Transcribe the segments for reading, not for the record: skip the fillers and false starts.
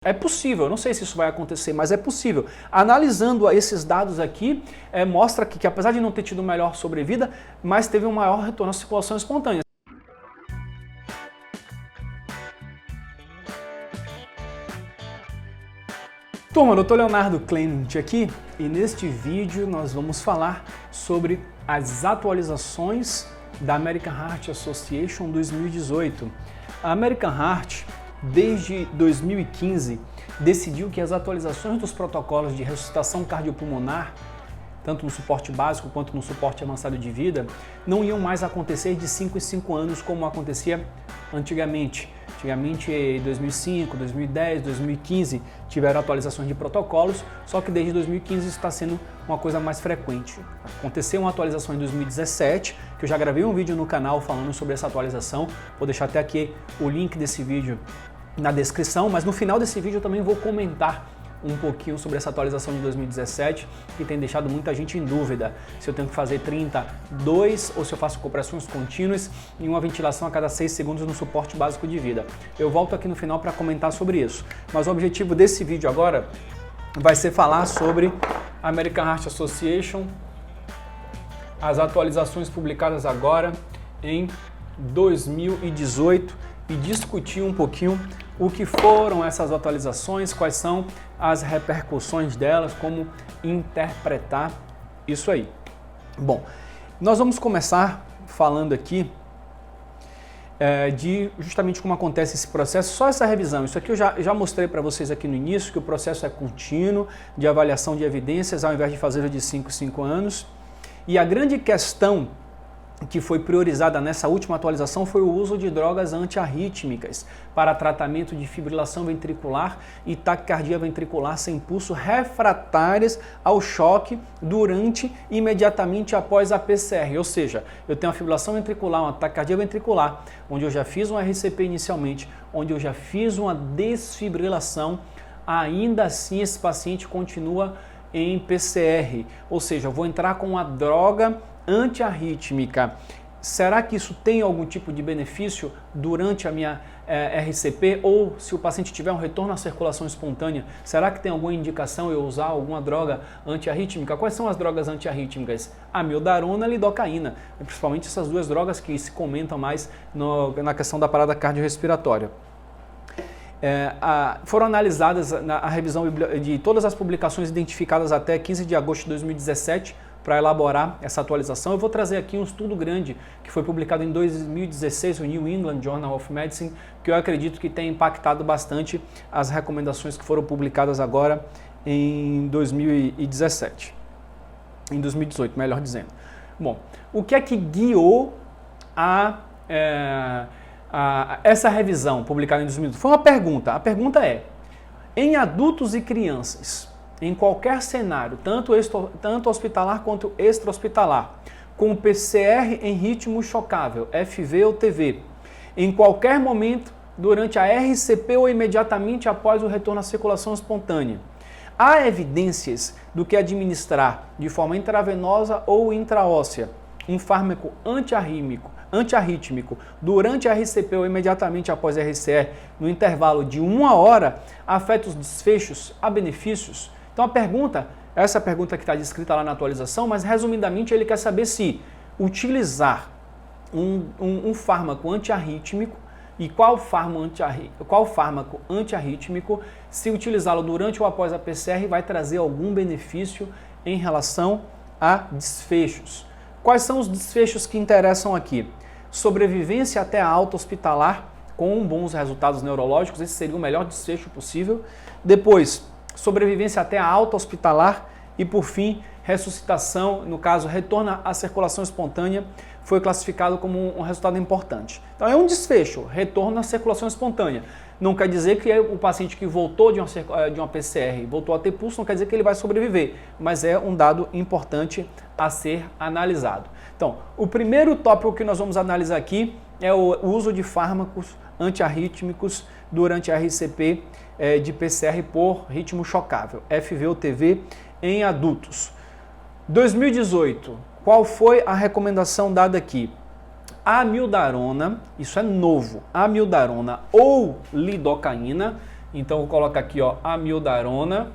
É possível, eu não sei se isso vai acontecer, mas é possível. Analisando esses dados aqui, mostra que apesar de não ter tido melhor sobrevida, mas teve um maior retorno à circulação espontânea. Turma, Dr. Leonardo Clement aqui, e neste vídeo nós vamos falar sobre as atualizações da American Heart Association 2018. A American Heart, desde 2015, decidiu que as atualizações dos protocolos de ressuscitação cardiopulmonar, tanto no suporte básico quanto no suporte avançado de vida, não iam mais acontecer de 5 em 5 anos como acontecia antigamente. Antigamente, em 2005, 2010, 2015, tiveram atualizações de protocolos, só que desde 2015 isso está sendo uma coisa mais frequente. Aconteceu uma atualização em 2017, que eu já gravei um vídeo no canal falando sobre essa atualização, vou deixar até aqui o link desse vídeo na descrição, mas no final desse vídeo eu também vou comentar um pouquinho sobre essa atualização de 2017, que tem deixado muita gente em dúvida se eu tenho que fazer 32 ou se eu faço compressões contínuas e uma ventilação a cada 6 segundos no suporte básico de vida. Eu volto aqui no final para comentar sobre isso, mas o objetivo desse vídeo agora vai ser falar sobre a American Heart Association, as atualizações publicadas agora em 2018 e discutir um pouquinho o que foram essas atualizações, quais são as repercussões delas, como interpretar isso aí. Bom, nós vamos começar falando aqui de justamente como acontece esse processo, só essa revisão. Isso aqui eu já mostrei para vocês aqui no início, que o processo é contínuo, de avaliação de evidências, ao invés de fazer de 5 em 5 anos. E a grande questão que foi priorizada nessa última atualização foi o uso de drogas antiarrítmicas para tratamento de fibrilação ventricular e taquicardia ventricular sem pulso refratárias ao choque durante e imediatamente após a PCR. Ou seja, eu tenho uma fibrilação ventricular, uma taquicardia ventricular, onde eu já fiz um RCP inicialmente, onde eu já fiz uma desfibrilação, ainda assim esse paciente continua em PCR, ou seja, eu vou entrar com uma droga antiarrítmica. Será que isso tem algum tipo de benefício durante a minha RCP? Ou se o paciente tiver um retorno à circulação espontânea, será que tem alguma indicação eu usar alguma droga antiarrítmica? Quais são as drogas antiarrítmicas? Amiodarona e lidocaína, principalmente essas duas drogas que se comentam mais na questão da parada cardiorrespiratória. Foram analisadas a revisão de todas as publicações identificadas até 15 de agosto de 2017 para elaborar essa atualização. Eu vou trazer aqui um estudo grande que foi publicado em 2016 no New England Journal of Medicine, que eu acredito que tem impactado bastante as recomendações que foram publicadas agora em 2017. Em 2018, melhor dizendo. Bom, o que é que guiou essa revisão publicada em 2018? Foi uma pergunta. A pergunta é: em adultos e crianças, em qualquer cenário, tanto hospitalar quanto extra-hospitalar, com PCR em ritmo chocável, FV ou TV, em qualquer momento durante a RCP ou imediatamente após o retorno à circulação espontânea, há evidências do que administrar de forma intravenosa ou intraóssea um fármaco antiarrítmico durante a RCP ou imediatamente após a RCE, no intervalo de 1 hora, afeta os desfechos, há benefícios? Então essa pergunta que está descrita lá na atualização, mas resumidamente ele quer saber se utilizar um fármaco antiarrítmico e qual fármaco antiarrítmico, se utilizá-lo durante ou após a PCR, vai trazer algum benefício em relação a desfechos. Quais são os desfechos que interessam aqui? Sobrevivência até a alta hospitalar com bons resultados neurológicos, esse seria o melhor desfecho possível. Depois, sobrevivência até a alta hospitalar e, por fim, ressuscitação, no caso, retorno à circulação espontânea, foi classificado como um resultado importante. Então é um desfecho, retorno à circulação espontânea. Não quer dizer que o paciente que voltou de uma PCR, voltou a ter pulso, não quer dizer que ele vai sobreviver, mas é um dado importante a ser analisado. Então, o primeiro tópico que nós vamos analisar aqui é o uso de fármacos antiarrítmicos durante a RCP de PCR por ritmo chocável, FV ou TV, em adultos. 2018, qual foi a recomendação dada aqui? A amiodarona, isso é novo, a amiodarona ou lidocaína Então, vou colocar aqui, ó, amiodarona.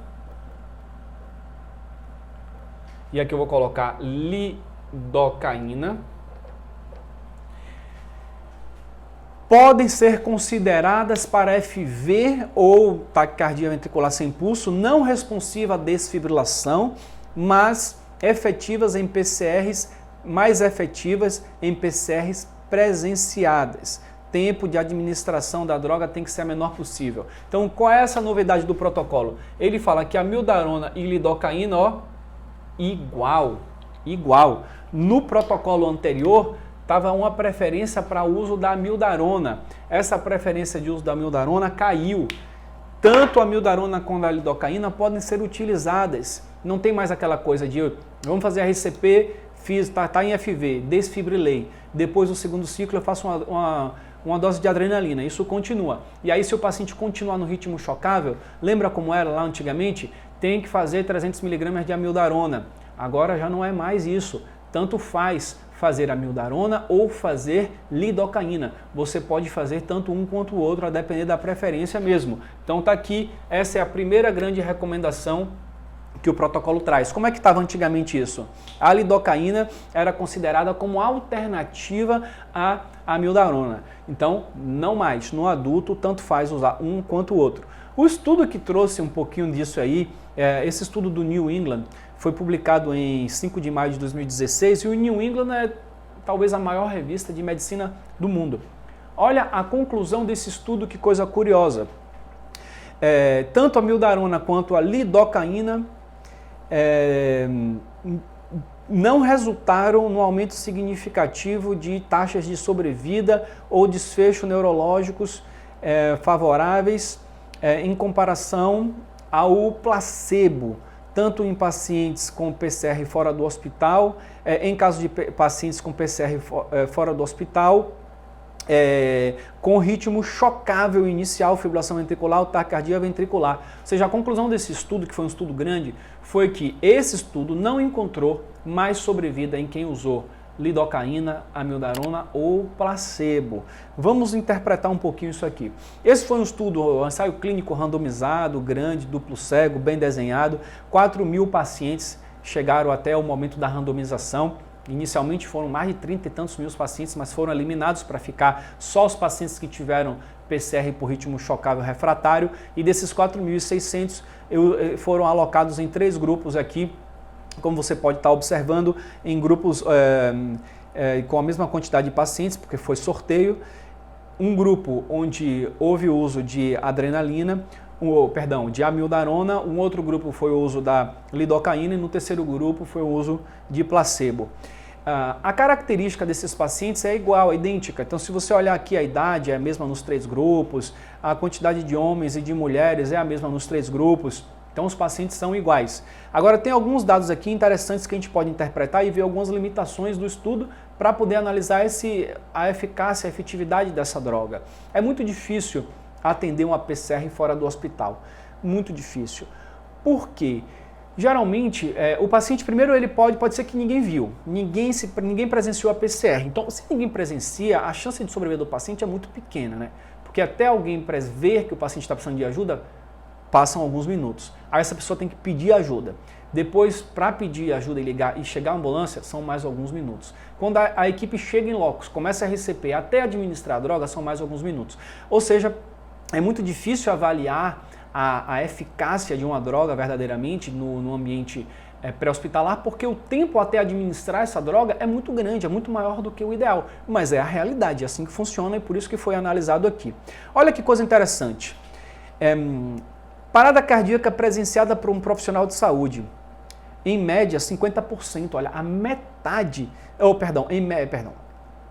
E aqui eu vou colocar lidocaína. Podem ser consideradas para FV ou taquicardia ventricular sem pulso, não responsiva à desfibrilação, mas efetivas em PCRs, mais efetivas em PCRs presenciadas. Tempo de administração da droga tem que ser a menor possível. Então, qual é essa novidade do protocolo? Ele fala que a amiodarona e lidocaína, ó, igual. No protocolo anterior, estava uma preferência para o uso da amiodarona. Essa preferência de uso da amiodarona caiu. Tanto a amiodarona quanto a lidocaína podem ser utilizadas. Não tem mais aquela coisa de vamos fazer RCP, tá em FV, desfibrilei. Depois do segundo ciclo eu faço uma dose de adrenalina. Isso continua. E aí se o paciente continuar no ritmo chocável, lembra como era lá antigamente? Tem que fazer 300 mg de amiodarona. Agora já não é mais isso. Tanto faz fazer amiodarona ou fazer lidocaína. Você pode fazer tanto um quanto o outro, a depender da preferência mesmo. Então tá aqui, essa é a primeira grande recomendação que o protocolo traz. Como é que estava antigamente isso? A lidocaína era considerada como alternativa à amiodarona. Então, não mais. No adulto, tanto faz usar um quanto o outro. O estudo que trouxe um pouquinho disso aí, esse estudo do New England, foi publicado em 5 de maio de 2016 e o New England é talvez a maior revista de medicina do mundo. Olha a conclusão desse estudo, que coisa curiosa. Tanto a amiodarona quanto a lidocaína não resultaram no aumento significativo de taxas de sobrevida ou desfecho neurológicos favoráveis em comparação ao placebo, tanto em pacientes com PCR fora do hospital, em caso de pacientes com PCR fora do hospital, com ritmo chocável inicial, fibrilação ventricular ou taquicardia ventricular. Ou seja, a conclusão desse estudo, que foi um estudo grande, foi que esse estudo não encontrou mais sobrevida em quem usou lidocaína, amiodarona ou placebo. Vamos interpretar um pouquinho isso aqui. Esse foi um estudo, um ensaio clínico randomizado, grande, duplo cego, bem desenhado. 4.000 pacientes chegaram até o momento da randomização. Inicialmente foram mais de 30 e tantos mil pacientes, mas foram eliminados para ficar só os pacientes que tiveram PCR por ritmo chocável refratário. E desses 4.600 foram alocados em 3 grupos aqui, como você pode estar observando, em grupos com a mesma quantidade de pacientes, porque foi sorteio. Um grupo onde houve o uso de adrenalina, de amiodarona, um outro grupo foi o uso da lidocaína e no terceiro grupo foi o uso de placebo. A característica desses pacientes é igual, é idêntica. Então, se você olhar aqui, a idade é a mesma nos 3 grupos, a quantidade de homens e de mulheres é a mesma nos 3 grupos. Então, os pacientes são iguais. Agora, tem alguns dados aqui interessantes que a gente pode interpretar e ver algumas limitações do estudo para poder analisar a eficácia, a efetividade dessa droga. É muito difícil atender uma PCR fora do hospital. Muito difícil. Por quê? Geralmente, o paciente, primeiro, ele pode ser que ninguém viu, ninguém presenciou a PCR. Então, se ninguém presencia, a chance de sobreviver do paciente é muito pequena, né? Porque até alguém ver que o paciente está precisando de ajuda, passam alguns minutos. Aí essa pessoa tem que pedir ajuda. Depois, para pedir ajuda e ligar e chegar à ambulância, são mais alguns minutos. Quando a equipe chega em locus, começa a RCP até administrar a droga, são mais alguns minutos. Ou seja, é muito difícil avaliar a eficácia de uma droga verdadeiramente no ambiente pré-hospitalar, porque o tempo até administrar essa droga é muito grande, é muito maior do que o ideal. Mas é a realidade, é assim que funciona e por isso que foi analisado aqui. Olha que coisa interessante. Parada cardíaca presenciada por um profissional de saúde. Em média, 50%. Olha, a metade...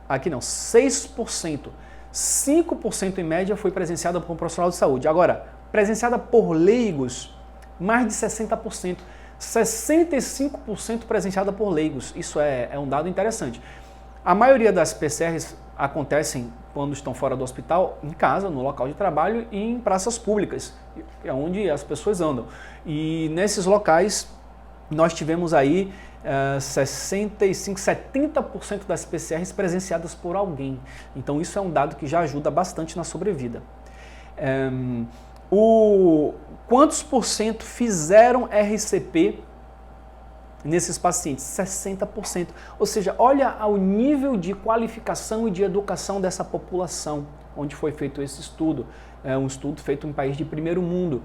Aqui não, 6%. 5% em média foi presenciada por um profissional de saúde. Agora, presenciada por leigos, mais de 60%. 65% presenciada por leigos. Isso é um dado interessante. A maioria das PCRs acontecem quando estão fora do hospital, em casa, no local de trabalho e em praças públicas, é onde as pessoas andam. E nesses locais nós tivemos aí 65%, 70% das PCRs presenciadas por alguém. Então isso é um dado que já ajuda bastante na sobrevida. Quantos por cento fizeram RCP nesses pacientes? 60%. Ou seja, olha o nível de qualificação e de educação dessa população, onde foi feito esse estudo. É um estudo feito em um país de primeiro mundo.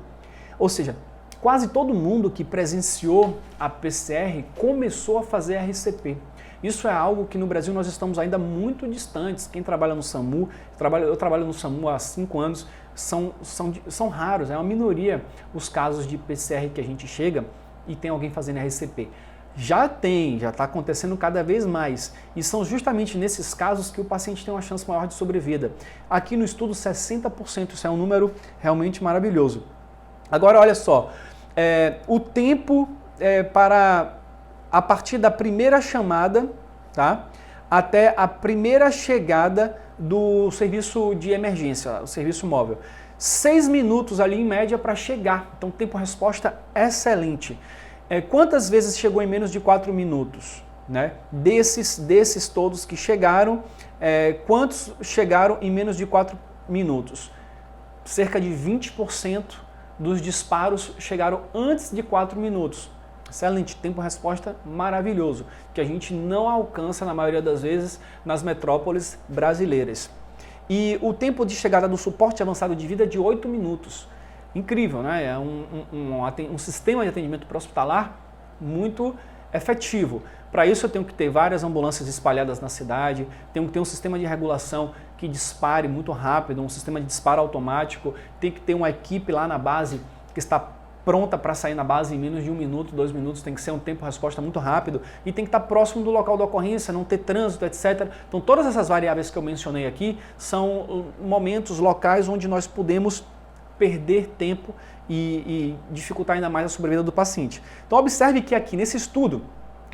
Ou seja, quase todo mundo que presenciou a PCR começou a fazer RCP. Isso é algo que no Brasil nós estamos ainda muito distantes. Quem trabalha no SAMU, eu trabalho no SAMU há 5 anos, são raros, é uma minoria os casos de PCR que a gente chega e tem alguém fazendo RCP. Já está acontecendo cada vez mais. E são justamente nesses casos que o paciente tem uma chance maior de sobrevida. Aqui no estudo, 60%, isso é um número realmente maravilhoso. Agora, olha só, o tempo para a partir da primeira chamada, tá, até a primeira chegada do serviço de emergência, o serviço móvel. 6 minutos ali em média para chegar. Então, tempo-resposta excelente. Quantas vezes chegou em menos de 4 minutos? Né? Desses todos que chegaram, quantos chegaram em menos de 4 minutos? Cerca de 20% dos disparos chegaram antes de 4 minutos. Excelente, tempo-resposta maravilhoso, que a gente não alcança na maioria das vezes nas metrópoles brasileiras. E o tempo de chegada do suporte avançado de vida é de 8 minutos. Incrível, né? É um sistema de atendimento pré-hospitalar muito efetivo. Para isso eu tenho que ter várias ambulâncias espalhadas na cidade, tenho que ter um sistema de regulação que dispare muito rápido, um sistema de disparo automático, tem que ter uma equipe lá na base que está pronta para sair na base em menos de 1 minuto, 2 minutos, tem que ser um tempo-resposta muito rápido e tem que estar próximo do local da ocorrência, não ter trânsito, etc. Então todas essas variáveis que eu mencionei aqui são momentos locais onde nós podemos perder tempo e dificultar ainda mais a sobrevida do paciente. Então observe que aqui nesse estudo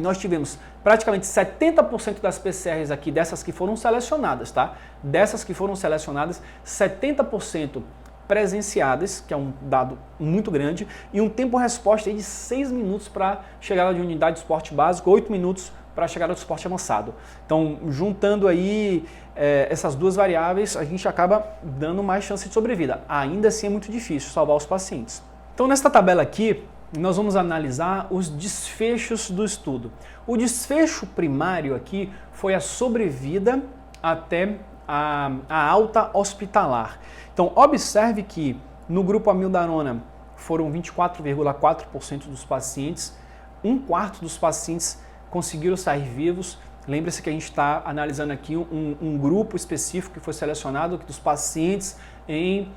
nós tivemos praticamente 70% das PCRs aqui, dessas que foram selecionadas, tá? Dessas que foram selecionadas, 70% presenciadas, que é um dado muito grande, e um tempo-resposta de 6 minutos para chegada de unidade de suporte básico, 8 minutos para a chegada do suporte avançado. Então, juntando aí essas duas variáveis, a gente acaba dando mais chance de sobrevida. Ainda assim é muito difícil salvar os pacientes. Então, nesta tabela aqui, nós vamos analisar os desfechos do estudo. O desfecho primário aqui foi a sobrevida até a alta hospitalar. Então, observe que no grupo amiodarona foram 24,4% dos pacientes, 1/4 dos pacientes conseguiram sair vivos. Lembre-se que a gente está analisando aqui um grupo específico que foi selecionado dos pacientes em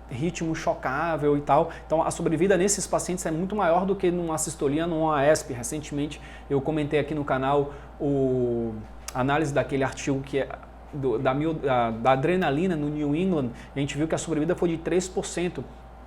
ritmo chocável e tal. Então a sobrevida nesses pacientes é muito maior do que numa sistolia, numa ASP. Recentemente eu comentei aqui no canal a análise daquele artigo que é da adrenalina no New England. A gente viu que a sobrevida foi de 3%.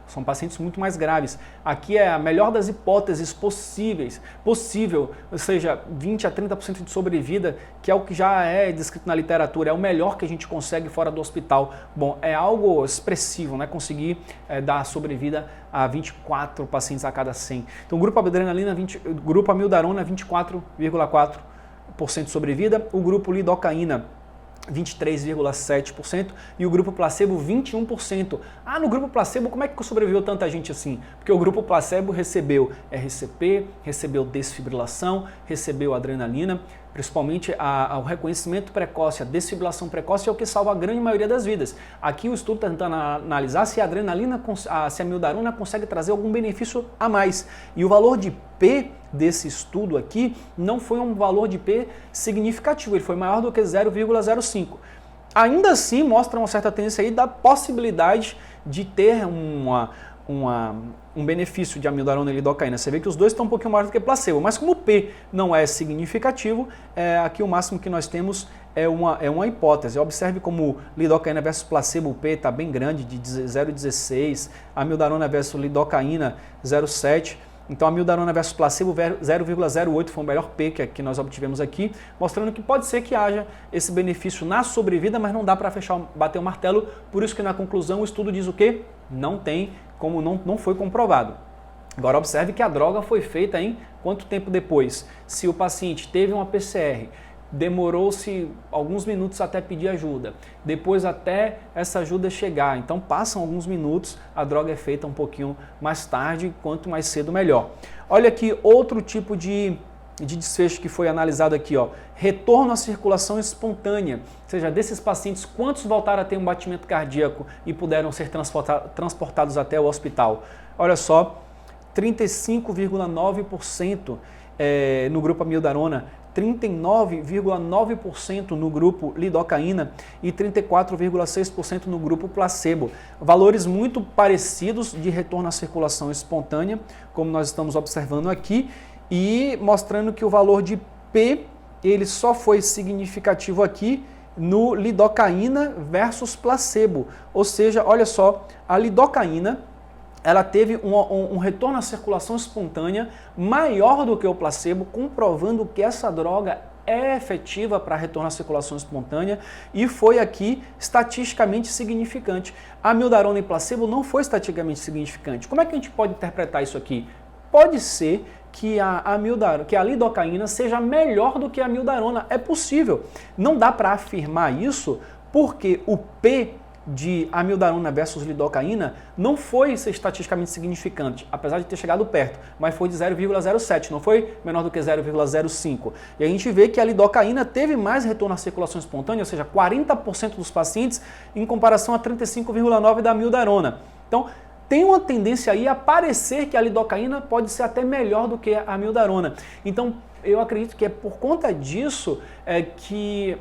São pacientes muito mais graves. Aqui é a melhor das hipóteses possível, ou seja, 20 a 30% de sobrevida, que é o que já é descrito na literatura, é o melhor que a gente consegue fora do hospital. Bom, é algo expressivo, né? Conseguir dar sobrevida a 24 pacientes a cada 100. Então, o grupo adrenalina, grupo amiodarona, 24,4% de sobrevida, o grupo lidocaína, 23,7% e o grupo placebo 21%. Ah, no grupo placebo como é que sobreviveu tanta gente assim? Porque o grupo placebo recebeu RCP, recebeu desfibrilação, recebeu adrenalina, principalmente o reconhecimento precoce, a desfibrilação precoce é o que salva a grande maioria das vidas. Aqui o estudo está tentando analisar se a adrenalina, se a amiodarona consegue trazer algum benefício a mais. E o valor de P desse estudo aqui não foi um valor de P significativo, ele foi maior do que 0,05. Ainda assim mostra uma certa tendência aí da possibilidade de ter um benefício de amiodarona e lidocaína. Você vê que os dois estão um pouquinho maiores do que placebo, mas como o P não é significativo, aqui o máximo que nós temos é uma hipótese. Observe como lidocaína versus placebo, o P está bem grande, de 0,16, amiodarona versus lidocaína 0,7. Então, a amiodarona versus placebo 0,08 foi o melhor P que nós obtivemos aqui, mostrando que pode ser que haja esse benefício na sobrevida, mas não dá para bater o martelo, por isso que na conclusão o estudo diz o quê? Não tem, como não foi comprovado. Agora, observe que a droga foi feita em quanto tempo depois? Se o paciente teve uma PCR demorou-se alguns minutos até pedir ajuda, depois até essa ajuda chegar, então passam alguns minutos, a droga é feita um pouquinho mais tarde, quanto mais cedo melhor. Olha aqui outro tipo de desfecho que foi analisado aqui, ó, retorno à circulação espontânea, ou seja, desses pacientes, quantos voltaram a ter um batimento cardíaco e puderam ser transportados até o hospital? Olha só, 35,9% no grupo amiodarona, 39,9% no grupo lidocaína e 34,6% no grupo placebo. Valores muito parecidos de retorno à circulação espontânea, como nós estamos observando aqui, e mostrando que o valor de P ele só foi significativo aqui no lidocaína versus placebo. Ou seja, olha só, a lidocaína ela teve um retorno à circulação espontânea maior do que o placebo, comprovando que essa droga é efetiva para retorno à circulação espontânea e foi aqui estatisticamente significante. A amiodarona e placebo não foi estatisticamente significante. Como é que a gente pode interpretar isso aqui? Pode ser que a lidocaína seja melhor do que a amiodarona. É possível. Não dá para afirmar isso porque o P de amiodarona versus lidocaína não foi estatisticamente significante, apesar de ter chegado perto, mas foi de 0,07, não foi menor do que 0,05. E a gente vê que a lidocaína teve mais retorno à circulação espontânea, ou seja, 40% dos pacientes em comparação a 35,9% da amiodarona. Então, tem uma tendência aí a parecer que a lidocaína pode ser até melhor do que a amiodarona. Então, eu acredito que é por conta disso que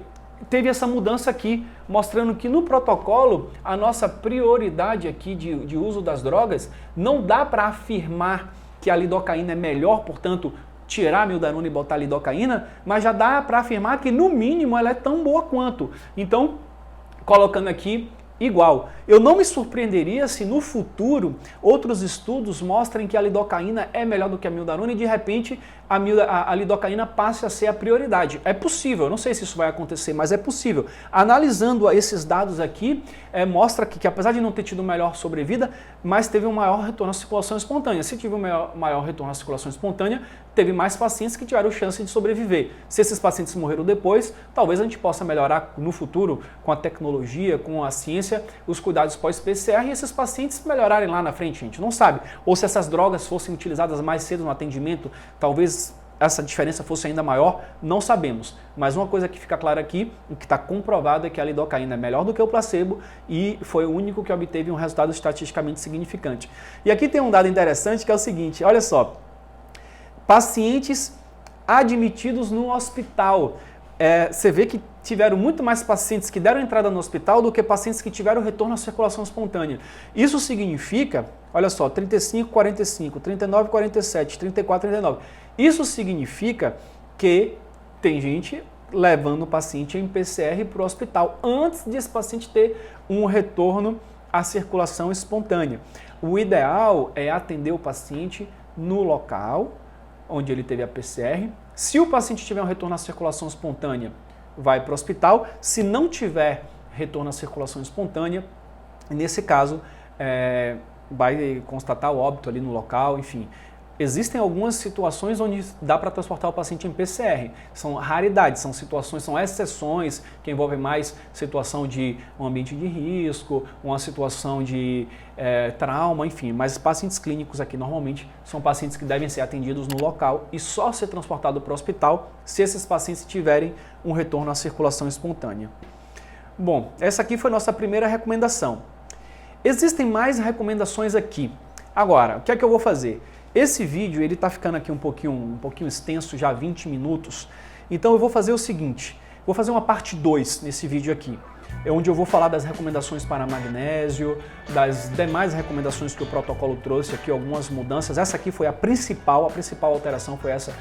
teve essa mudança aqui, mostrando que no protocolo a nossa prioridade aqui de uso das drogas não dá para afirmar que a lidocaína é melhor, portanto, tirar a amiodarona e botar a lidocaína, mas já dá para afirmar que no mínimo ela é tão boa quanto. Então, colocando aqui igual. Eu não me surpreenderia se no futuro outros estudos mostrem que a lidocaína é melhor do que a amiodarona e de repente a lidocaína passe a ser a prioridade. É possível, não sei se isso vai acontecer, mas é possível. Analisando esses dados aqui, mostra que apesar de não ter tido melhor sobrevida, mas teve um maior retorno à circulação espontânea. Se tiver um maior retorno à circulação espontânea, teve mais pacientes que tiveram chance de sobreviver. Se esses pacientes morreram depois, talvez a gente possa melhorar no futuro com a tecnologia, com a ciência, os cuidados pós-PCR e esses pacientes melhorarem lá na frente, a gente não sabe. Ou se essas drogas fossem utilizadas mais cedo no atendimento, talvez essa diferença fosse ainda maior, não sabemos. Mas uma coisa que fica clara aqui, o que está comprovado é que a lidocaína é melhor do que o placebo e foi o único que obteve um resultado estatisticamente significante. E aqui tem um dado interessante que é o seguinte, olha só, pacientes admitidos no hospital. Você vê que tiveram muito mais pacientes que deram entrada no hospital do que pacientes que tiveram retorno à circulação espontânea. Isso significa, olha só, 35, 45, 39, 47, 34, 39. Isso significa que tem gente levando o paciente em PCR para o hospital antes desse paciente ter um retorno à circulação espontânea. O ideal é atender o paciente no local onde ele teve a PCR. Se o paciente tiver um retorno à circulação espontânea, vai para o hospital. Se não tiver retorno à circulação espontânea, nesse caso, vai constatar o óbito ali no local, enfim. Existem algumas situações onde dá para transportar o paciente em PCR. São raridades, são situações, são exceções que envolvem mais situação de um ambiente de risco, uma situação de trauma, enfim. Mas pacientes clínicos aqui normalmente são pacientes que devem ser atendidos no local e só ser transportado para o hospital se esses pacientes tiverem um retorno à circulação espontânea. Bom, essa aqui foi nossa primeira recomendação. Existem mais recomendações aqui. Agora, o que é que eu vou fazer? Esse vídeo ele está ficando aqui um pouquinho extenso, já 20 minutos, então eu vou fazer o seguinte, vou fazer uma parte 2 nesse vídeo aqui, onde eu vou falar das recomendações para magnésio, das demais recomendações que o protocolo trouxe aqui, algumas mudanças. Essa aqui foi a principal alteração foi essa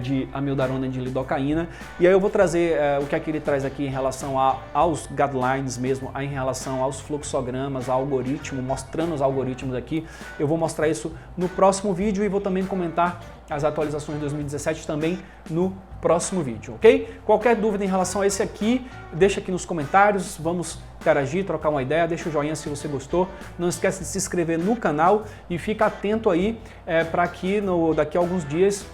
de amiodarona e de lidocaína. E aí eu vou trazer o que é que ele traz aqui em relação aos guidelines mesmo, em relação aos fluxogramas, ao algoritmo, mostrando os algoritmos aqui. Eu vou mostrar isso no próximo vídeo e vou também comentar as atualizações de 2017 também no próximo vídeo, ok? Qualquer dúvida em relação a esse aqui, deixa aqui nos comentários, vamos interagir, trocar uma ideia, deixa o joinha se você gostou, não esquece de se inscrever no canal e fica atento aí para que daqui a alguns dias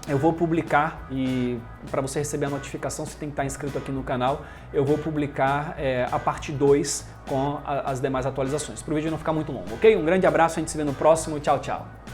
eu vou publicar, e para você receber a notificação, você tem que estar inscrito aqui no canal, eu vou publicar a parte 2 com as demais atualizações, para o vídeo não ficar muito longo, ok? Um grande abraço, a gente se vê no próximo, tchau, tchau!